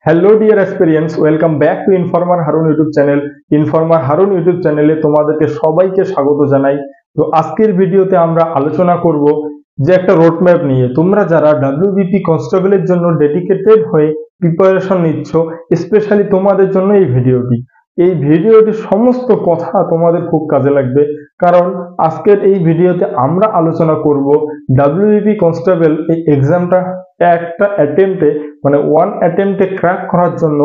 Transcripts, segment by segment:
Hello dear experience, welcome back to informer Harun YouTube channel. Informer Harun YouTube চ্যানেলে তোমাদেরকে সবাইকে স্বাগত জানাই। তো আজকের ভিডিওতে আমরা আলোচনা করব যে একটা রোডম্যাপ নিয়ে। তোমরা যারা ডাব্লিউবিপি কনস্টেবলের জন্য ডেডিকেটেড হয়ে প্রিপারেশন নিচ্ছ, স্পেশালি তোমাদের জন্য এই ভিডিওটির সমস্ত কথা তোমাদের খুব কাজে লাগবে, কারণ আজকের এই ভিডিওতে আমরা আলোচনা করব ডাব্লিউবিপি কনস্টেবল এই এক্সামটা একটা অ্যাটেম্পটে মানে ওয়ান অ্যাটেম্পটে ক্র্যাক করার জন্য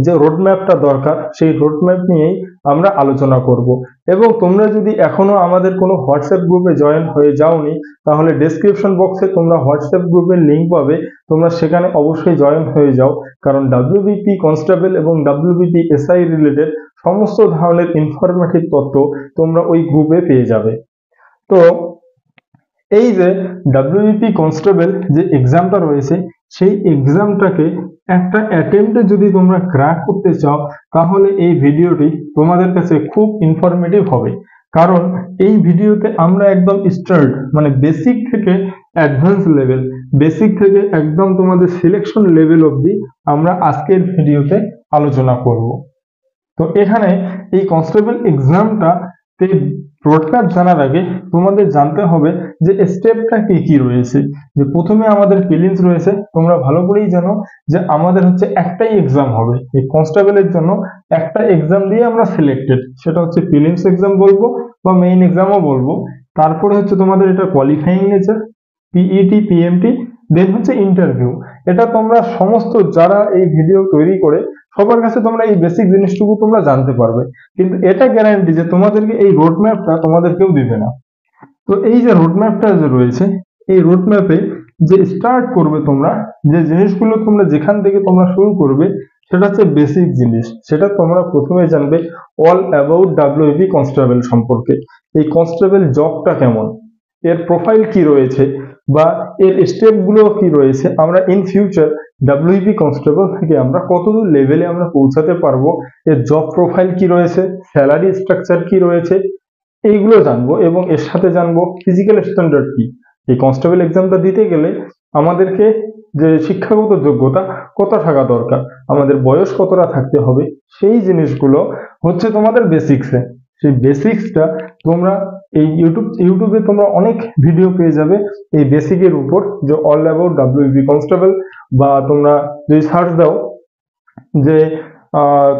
যে রোডম্যাপটা দরকার, সেই রোডম্যাপ নিয়েই আমরা আলোচনা করব। এবং তোমরা যদি এখনো আমাদের কোনো হোয়াটসঅ্যাপ গ্রুপে জয়েন হয়ে যাওনি, তাহলে ডেসক্রিপশন বক্সে তোমরা হোয়াটসঅ্যাপ গ্রুপের লিঙ্ক পাবে, তোমরা সেখানে অবশ্যই জয়েন হয়ে যাও। কারণ ডাব্লিউবিপি কনস্টেবল এবং ডাব্লিউবিপি এসআই রিলেটেড সমস্ত ধরনের ইনফরমেটিভ তথ্য তোমরা ওই গ্রুপে পেয়ে যাবে। তো এই যে ডাব্লিউবিপি কনস্টেবল যে এক্সামটা রয়েছে, সেই এক্সামটাকে একটা অ্যাটেম্পটে যদি তোমরা ক্র্যাক করতে চাও, তাহলে এই ভিডিওটি তোমাদের কাছে খুব ইনফরমেটিভ হবে। কারণ এই ভিডিওতে আমরা একদম স্টার্ট মানে বেসিক থেকে অ্যাডভান্স লেভেল, বেসিক থেকে একদম তোমাদের সিলেকশন লেভেল অবধি আমরা আজকের ভিডিওতে আলোচনা করব। তো এখানে এই কনস্টেবল এক্সামটা রোডম্যাপ জানার আগে তোমাদের জানতে হবে যে স্টেপটা কি কি রয়েছে। যে প্রথমে আমাদের প্রিলিমস রয়েছে, তোমরা ভালো করেই জানো যে আমাদের হচ্ছে একটাই এক্সাম হবে এই কনস্টেবলের জন্য, একটা এক্সাম দিয়ে আমরা সিলেক্টেড, সেটা হচ্ছে প্রিলিমস এক্সাম বলবো বা মেইন এক্সামও বলবো। তারপরে হচ্ছে তোমাদের এটা কোয়ালিফাইং নেচার, পিইটি, পিএমটি, দেন হচ্ছে ইন্টারভিউ। এটা তোমরা সমস্ত যারা এই ভিডিও তৈরি করে সবার কাছে তোমরা এই বেসিক জিনিসটুকু তোমরা জানতে পারবে, কিন্তু এটা গ্যারান্টি যে তোমাদেরকে এই রোডম্যাপটা তোমাদের কেউ দিবে না। তো এই যে রোডম্যাপটা যে রয়েছে, এই রোডম্যাপে যে স্টার্ট করবে তোমরা, যে জিনিসগুলো তোমরা যেখান থেকে তোমরা শুরু করবে, সেটা হচ্ছে বেসিক জিনিস। সেটা তোমরা প্রথমে জানবে অল অ্যাবাউট ডাব্লিউবিপি কনস্টেবল সম্পর্কে। এই কনস্টেবল জবটা কেমন, এর প্রোফাইল কি রয়েছে বা এর স্টেপ গুলো কি রয়েছে, আমরা ইন ফিউচার ডাব্লিউবিপি কনস্টেবল থেকে আমরা কতদূর লেভেলে আমরা পৌঁছাতে পারবো, এর জব প্রোফাইল কি রয়েছে, স্যালারি স্ট্রাকচার কি রয়েছে, এইগুলো জানবো। এবং এর সাথে জানবো ফিজিক্যাল স্ট্যান্ডার্ড কি। এই কনস্টেবল এক্সামটা দিতে গেলে আমাদেরকে যে শিক্ষাগত যোগ্যতা কত থাকা দরকার, আমাদের বয়স কতটা থাকতে হবে, সেই জিনিসগুলো হচ্ছে তোমাদের বেসিক্সে। সেই বেসিক্সটা তোমরা এই ইউটিউবে তোমরা অনেক ভিডিও পেয়ে যাবে এই বেসিকের উপর, যে অল অ্যাবাউট ডাব্লিউবিপি কনস্টেবল, বা তোমরা যদি সার্চ দাও যে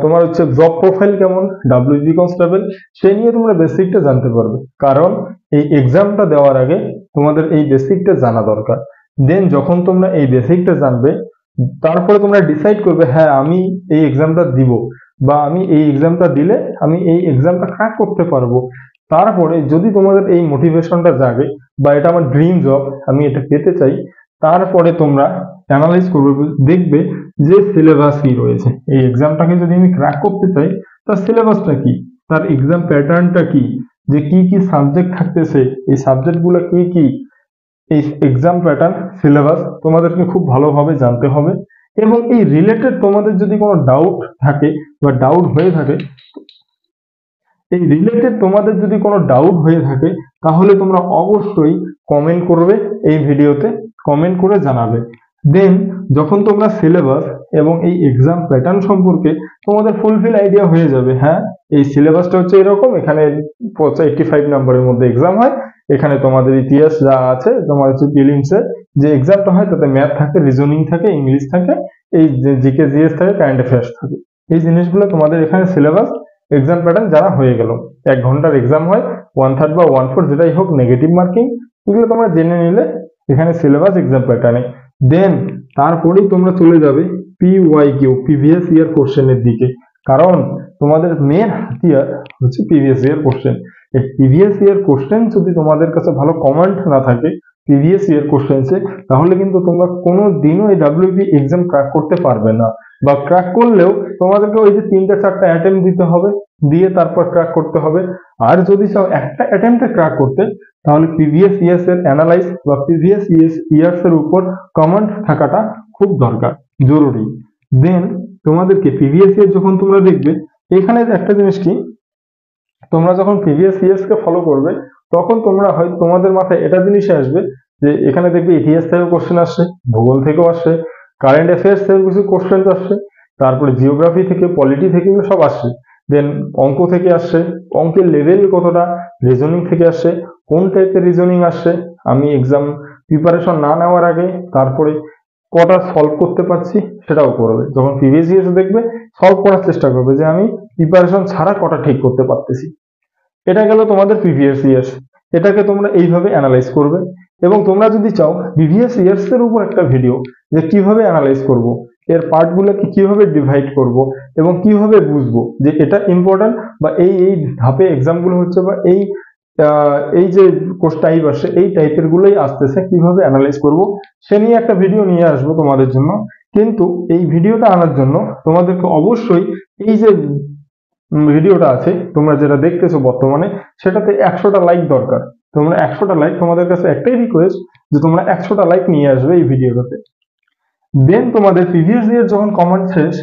তোমার হচ্ছে জব প্রোফাইল কেমন ডাব্লিউবিপি কনস্টেবল, সেই নিয়ে তোমরা বেসিকটা জানতে পারবে। কারণ এই এক্সামটা দেওয়ার আগে তোমাদের এই বেসিকটা জানা দরকার। দেন যখন তোমরা এই বেসিকটা জানবে, তারপরে তোমরা ডিসাইড করবে হ্যাঁ আমি এই এক্সামটা দিব, বা আমি এই এক্সামটা দিলে আমি এই এক্সামটা ক্র্যাক করতে পারবো। তারপরে যদি তোমাদের এই মোটিভেশনটা জাগে বা এটা আমার ড্রিম জব, আমি এটা পেতে চাই, তারপরে তোমরা অ্যানালাইজ করবে, দেখবে যে সিলেবাস কি রয়েছে। এই এক্সামটাকে যদি আমি ক্র্যাক করতে চাই, তার সিলেবাসটা কি, তার এক্সাম প্যাটার্নটা কি, যে কি কি সাবজেক্ট থাকতেছে, এই সাবজেক্টগুলো কি কি, এই এক্সাম প্যাটার্ন, সিলেবাস তোমাদেরকে খুব ভালোভাবে জানতে হবে। এবং এই রিলেটেড তোমাদের যদি কোনো ডাউট থাকে বা ডাউট হয়ে থাকে, এই রিলেটেড তোমাদের যদি কোনো ডাউট হয়ে থাকে, তাহলে তোমরা অবশ্যই কমেন্ট করবে, এই ভিডিওতে কমেন্ট করে জানাবে। দেন যখন তোমরা সিলেবাস এবং এই এক্সাম প্যাটার্ন সম্পর্কে তোমাদের ফুলফিল আইডিয়া হয়ে যাবে, হ্যাঁ এই সিলেবাসটা হচ্ছে এরকম, এখানে 85 নম্বরের মধ্যে এক্সাম হয়, এখানে তোমাদের ইতিহাস যা আছে, তোমার হচ্ছে প্রিলিমসের যে এক্সামটা হয় তাতে ম্যাথ থাকে, রিজনিং থাকে, ইংলিশ থাকে, এই জিকে জিএস থাকে, কারেন্ট অ্যাফেয়ার্স থাকে। এই জিনিসগুলো তোমাদের এখানে সিলেবাস এক্সাম প্যাটার্ন যারা হয়ে গেল। 1 ঘন্টার এক্সাম হয়, 1/3 বা 1/4 যেটাই হোক, নেগেটিভ মার্কিং, এগুলো তোমরা জেনে নিলে এখানে সিলেবাস এক্সাম প্যাটার্নে। দেন তারপরেই তোমরা চলে যাবে পিওয়াইকিউ, প্রিভিয়াস ইয়ার কোশ্চেনের দিকে। কারণ তোমাদের মেন হাতিয়ার হচ্ছে প্রিভিয়াস ইয়ার কোশ্চেন। এই প্রিভিয়াস ইয়ার কোশ্চেন যদি তোমাদের কাছে ভালো কমেন্ট না থাকে প্রিভিয়াস ইয়ার কোশ্চেন্সে, তাহলে কিন্তু তোমরা কোনো দিনও এই ডাব্লিউবি এক্সাম ক্র্যাক করতে পারবে না। বা ক্র্যাক করলেও তোমাদেরকে ওই যে 3-4টা অ্যাটেম্প দিতে হবে, দিয়ে তারপর ক্র্যাক করতে হবে। আর যদি চাও একটা অ্যাটেম্পটে ক্র্যাক করতে, তাহলে প্রিভিয়াস ইয়ার্স এর অ্যানালাইজ বা প্রিভিয়াস ইয়ার্স এর উপর কমেন্ট থাকাটা খুব দরকার, জরুরি। দেন তোমাদেরকে প্রিভিয়াস ইয়ার যখন তোমরা দেখবে, এখানে একটা জিনিস কি, তোমরা যখন প্রিভিয়াস ইয়ার্স কে ফলো করবে, তখন তোমরা হয়তো তোমাদের মাথায় এটা জিনিস আসবে যে এখানে দেখবে ইতিহাস থেকেও কোশ্চেন আসছে, ভূগোল থেকেও আসছে, কারেন্ট অ্যাফেয়ার্স থেকে কিছু কোশ্চেন আসছে, তারপরে জিওগ্রাফি থেকে, পলিটি থেকে এগুলো সব আসছে। দেন অঙ্ক থেকে আসছে, অঙ্কের লেভেল কতটা, রিজনিং থেকে আসছে, কোন টাইপের রিজনিং আসছে, আমি এক্সাম প্রিপারেশন না নেওয়ার আগে তারপরে কটা সলভ করতে পারছি সেটাও করবে। যখন প্রিভিয়াস ইয়ার্স দেখবে সলভ করার চেষ্টা করবে যে আমি প্রিপারেশন ছাড়া কটা ঠিক করতে পারতেছি। এটা গেল তোমাদের প্রিভিয়াস ইয়ার্স। এটাকে তোমরা এইভাবে অ্যানালাইজ করবে। এবং তোমরা যদি চাও প্রিভিয়াস ইয়ার্স এর উপর একটা ভিডিও যে কিভাবে অ্যানালাইজ করব, এর পার্টগুলোকে কিভাবে ডিভাইড করব এবং কিভাবে বুঝবো যে এটা ইম্পর্টেন্ট বা এই এই ধাপে এক্সামগুলো হচ্ছে বা এই যে কোর্স টাইপ আসে এই টাইপের গুলোই আসতেছে, কিভাবে অ্যানালাইজ করব সে নিয়ে একটা ভিডিও নিয়ে আসবো তোমাদের জন্য। কিন্তু এই ভিডিওটা আনার জন্য তোমাদেরকে অবশ্যই এই যে ভিডিওটা আছে তোমরা যেটা দেখতেছো বর্তমানে, সেটাতে 100টা লাইক দরকার। তোমরা 100টা লাইক, তোমাদের কাছে একটাই রিকোয়েস্ট যে তোমরা 100টা লাইক নিয়ে আসবে এই ভিডিওটাতে। দেন তোমাদের প্রিভিয়াস ইয়ার যখন কমেন্ট শেষ,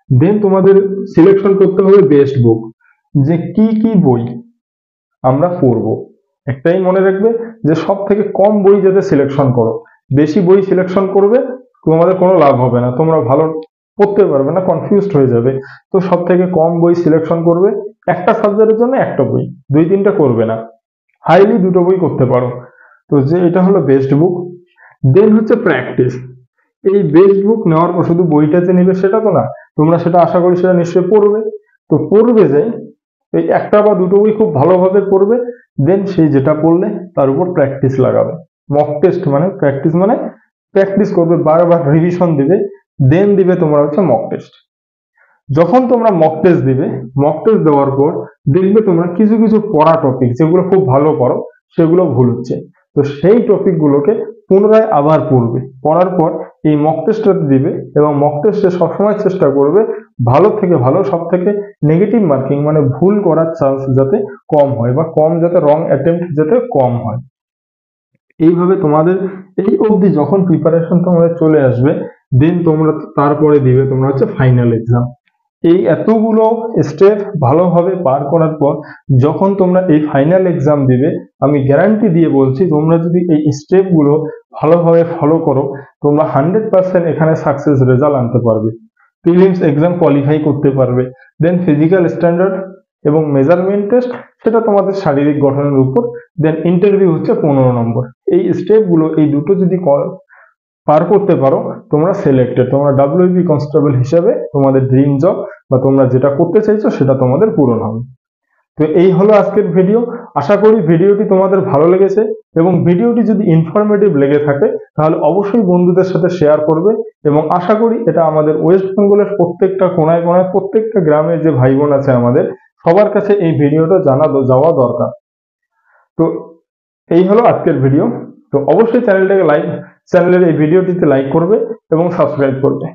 দেন তোমাদের সিলেকশন করতে হবে বেস্ট বুক, যে কি কি বই আমরা পড়বো। একটাই মনে রাখবে যে সব থেকে কম বই যাতে সিলেকশন করো। বেশি বই সিলেকশন করবে তোমাদের কোনো লাভ হবে না, তোমরা ভালো পড়তে পারবে না, কনফিউজড হয়ে যাবে। তো সব থেকে কম বই সিলেকশন করবে, একটা সাবজেক্টের জন্য একটা বই, 2-3টা করবে না, হাইলি 2টো বই করতে পারো। তো যে এটা হলো বেস্ট বুক। দেন হচ্ছে প্র্যাকটিস। এই বেস্ট বুক নেওয়ার পর শুধু বইটা যে নেবে সেটা তো না, তোমরা সেটা আশা করি সেটা নিশ্চয়ই পড়বে। তো পড়বে যে এই একটা বা দুটো বই খুব ভালোভাবে পড়বে, দেন সেই যেটা পড়লে তার উপর প্র্যাকটিস লাগাবে। মক টেস্ট মানে প্র্যাকটিস, মানে প্র্যাকটিস করবে, বারবার রিভিশন দিবে, দেন দিবে তোমরা হচ্ছে মক টেস্ট। যখন তোমরা মক টেস্ট দিবে, মক টেস্ট দেওয়ার পর দেখবে তোমরা কিছু কিছু পড়া টপিক যেগুলো খুব ভালো পড়ো সেগুলো ভুল হচ্ছে। তো সেই টপিক গুলোকে পুনরায় আবার পড়বে, পড়ার পর এই মক টেস্টটা দিবে এবং মক টেস্টে সবসময় চেষ্টা করবে ভালো থেকে ভালো, সব থেকে নেগেটিভ মার্কিং মানে ভুল করার চান্স যাতে কম হয় বা কম, যাতে রং অ্যাটেম্প্ট যাতে কম হয়। এইভাবে তোমাদের এই অবধি যখন প্রিপারেশন তোমাদের চলে আসবে, দেন তোমরা তারপরে দিবে তোমরা হচ্ছে ফাইনাল এক্সাম। এই এতগুলো স্টেপ ভালোভাবে পার করার পর যখন তোমরা এই ফাইনাল এক্সাম দিবে, আমি গ্যারান্টি দিয়ে বলছি তোমরা যদি এই স্টেপ গুলো ভালোভাবে ফলো করো, তোমরা 100% এখানে সাকসেস রেজাল্ট আনতে পারবে, প্রিলিমস এক্সাম কোয়ালিফাই করতে পারবে। দেন ফিজিক্যাল স্ট্যান্ডার্ড এবং মেজারমেন্ট টেস্ট, সেটা তোমাদের শারীরিক গঠনের উপর। দেন ইন্টারভিউ হচ্ছে 15 নম্বর। এই স্টেপ গুলো, এই দুটো যদি পার করতে পারো তোমরা সিলেক্টেড, তোমরা ডাব্লিউবি কনস্টেবল হিসেবে তোমাদের ড্রিম জব বা তোমরা যেটা করতে চাইছো সেটা তোমাদের পূরণ হবে। তো এই হলো আজকের ভিডিও। আশা করি ভিডিওটি তোমাদের ভালো লেগেছে এবং ভিডিওটি যদি ইনফরমেটিভ লেগে থাকে তাহলে অবশ্যই বন্ধুদের সাথে শেয়ার করবে। এবং আশা করি এটা আমাদের ওয়েস্ট বেঙ্গলের প্রত্যেকটা কোনায় কোনায়, প্রত্যেকটা গ্রামে যে ভাই বোন আছে আমাদের, সবার কাছে এই ভিডিওটা যাওয়া দরকার। তো এই হলো আজকের ভিডিও। তো অবশ্যই চ্যানেলের এই ভিডিওটিতে লাইক করবে এবং সাবস্ক্রাইব করবে।